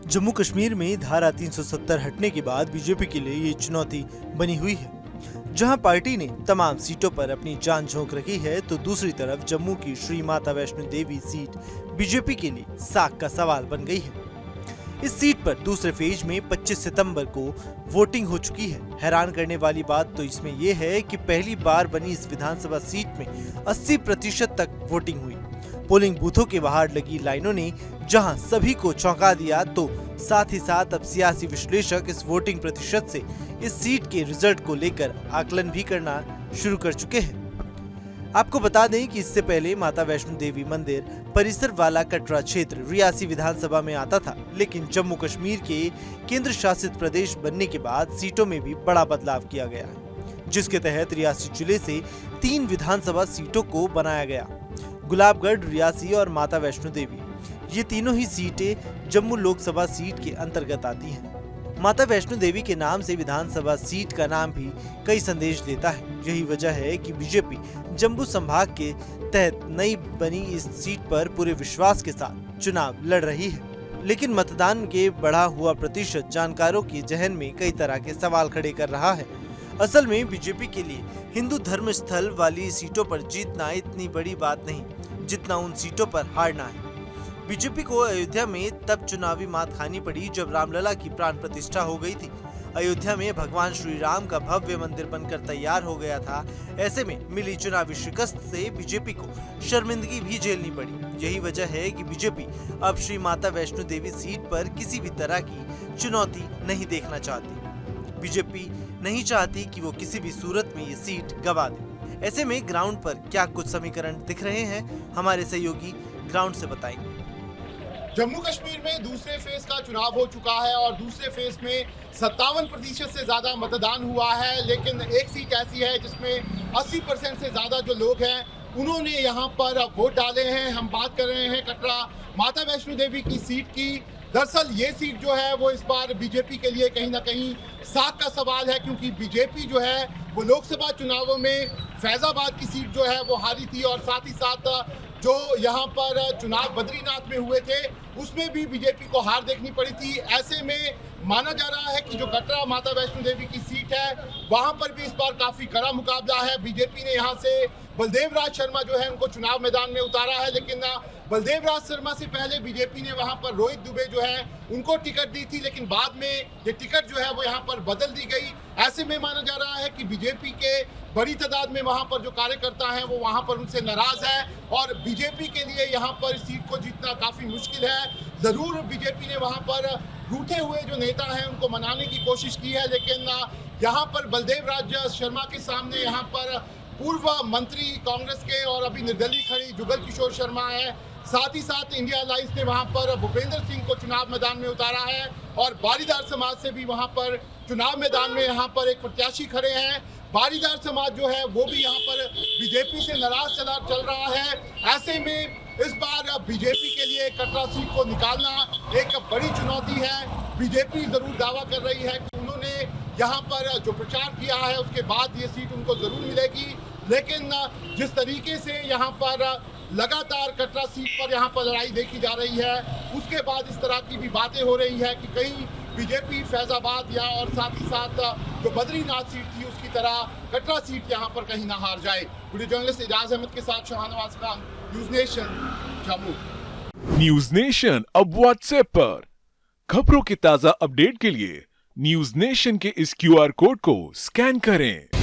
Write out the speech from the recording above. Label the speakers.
Speaker 1: जम्मू कश्मीर में धारा 370 हटने के बाद बीजेपी के लिए ये चुनौती बनी हुई है। जहां पार्टी ने तमाम सीटों पर अपनी जान झोंक रखी है, तो दूसरी तरफ जम्मू की श्री माता वैष्णो देवी सीट बीजेपी के लिए साख का सवाल बन गई है। इस सीट पर दूसरे फेज में 25 सितंबर को वोटिंग हो चुकी है। हैरान करने वाली बात तो इसमें यह है कि पहली बार बनी इस विधानसभा सीट में 80% तक वोटिंग हुई। पोलिंग बूथों के बाहर लगी लाइनों ने जहां सभी को चौंका दिया, तो साथ ही साथ अब सियासी विश्लेषक इस वोटिंग प्रतिशत से इस सीट के रिजल्ट को लेकर आकलन भी करना शुरू कर चुके हैं। आपको बता दें कि इससे पहले माता वैष्णो देवी मंदिर परिसर वाला कटरा क्षेत्र रियासी विधानसभा में आता था, लेकिन जम्मू कश्मीर के केंद्र शासित प्रदेश बनने के बाद सीटों में भी बड़ा बदलाव किया गया है, जिसके तहत रियासी जिले से 3 विधानसभा सीटों को बनाया गया। गुलाबगढ़, रियासी और माता वैष्णो देवी, ये तीनों ही सीटें जम्मू लोकसभा सीट के अंतर्गत आती हैं। माता वैष्णो देवी के नाम से विधानसभा सीट का नाम भी कई संदेश देता है। यही वजह है कि बीजेपी जम्मू संभाग के तहत नई बनी इस सीट पर पूरे विश्वास के साथ चुनाव लड़ रही है। लेकिन मतदान के बढ़ा हुआ प्रतिशत जानकारों के जहन में कई तरह के सवाल खड़े कर रहा है। असल में बीजेपी के लिए हिंदू धर्म स्थल वाली सीटों पर जीतना इतनी बड़ी बात नहीं, जितना उन सीटों पर हारना है। बीजेपी को अयोध्या में तब चुनावी मात खानी पड़ी जब रामलला की प्राण प्रतिष्ठा हो गई थी। अयोध्या में भगवान श्री राम का भव्य मंदिर बनकर तैयार हो गया था। ऐसे में मिली चुनावी शिकस्त से बीजेपी को शर्मिंदगी भी झेलनी पड़ी। यही वजह है कि बीजेपी अब श्री माता वैष्णो देवी सीट पर किसी भी तरह की चुनौती नहीं देखना चाहती। बीजेपी नहीं चाहती कि वो किसी भी सूरत में ये सीट गवा दे। ऐसे में ग्राउंड पर क्या कुछ समीकरण दिख रहे हैं, हमारे सहयोगी ग्राउंड से बताएंगे।
Speaker 2: जम्मू कश्मीर में दूसरे फेज का चुनाव हो चुका है और दूसरे फेज में 57% से ज़्यादा मतदान हुआ है, लेकिन एक सीट ऐसी है जिसमें 80% से ज़्यादा जो लोग हैं उन्होंने यहाँ पर वोट डाले हैं। हम बात कर रहे हैं कटरा माता वैष्णो देवी की सीट की। दरअसल ये सीट जो है वो इस बार बीजेपी के लिए कहीं ना कहीं साख का सवाल है, क्योंकि बीजेपी जो है वो लोकसभा चुनावों में फैजाबाद की सीट जो है वो हारी थी, और साथ ही साथ जो यहाँ पर चुनाव बद्रीनाथ में हुए थे उसमें भी बीजेपी को हार देखनी पड़ी थी। ऐसे में माना जा रहा है कि जो कटरा माता वैष्णो देवी की सीट है वहाँ पर भी इस बार काफ़ी कड़ा मुकाबला है। बीजेपी ने यहाँ से बलदेव राज शर्मा जो है उनको चुनाव मैदान में उतारा है, लेकिन बलदेव राज शर्मा से पहले बीजेपी ने वहाँ पर रोहित दुबे जो है उनको टिकट दी थी, लेकिन बाद में ये टिकट जो है वो यहाँ पर बदल दी गई। ऐसे में माना जा रहा है कि बीजेपी के बड़ी तादाद में वहाँ पर जो कार्यकर्ता हैं वो वहाँ पर उनसे नाराज है, और बीजेपी के लिए यहाँ पर इस सीट को जीतना काफ़ी मुश्किल है। ज़रूर बीजेपी ने वहाँ पर रूठे हुए जो नेता हैं उनको मनाने की कोशिश की है, लेकिन यहाँ पर बलदेव राज शर्मा के सामने यहाँ पर पूर्व मंत्री कांग्रेस के और अभी निर्दलीय खड़ी जुगल किशोर शर्मा है। साथ ही साथ इंडिया अलायंस ने वहां पर भूपेंद्र सिंह को चुनाव मैदान में उतारा है, और बारीदार समाज से भी वहां पर चुनाव मैदान में यहाँ पर एक प्रत्याशी खड़े हैं। बारीदार समाज जो है वो भी यहाँ पर बीजेपी से नाराज चल रहा है। ऐसे में इस बार बीजेपी के लिए कटरा सीट को निकालना एक बड़ी चुनौती है। बीजेपी जरूर दावा कर रही है कि उन्होंने यहाँ पर जो प्रचार किया है उसके बाद ये सीट उनको जरूर मिलेगी, लेकिन जिस तरीके से यहाँ पर लगातार कटरा सीट पर यहाँ पर लड़ाई देखी जा रही है, उसके बाद इस तरह की भी बातें हो रही है कि कहीं बीजेपी फैजाबाद या और साथ ही साथ जो बद्रीनाथ सीट थी उसकी तरह कटरा सीट यहाँ पर कहीं ना हार जाए। वीडियो जर्नलिस्ट इजाज अहमद के साथ Shahnawaz Khan, news nation, Jammu.
Speaker 3: News nation अब व्हाट्सएप पर खबरों के ताजा अपडेट के लिए न्यूज नेशन के इस QR कोड को स्कैन करें।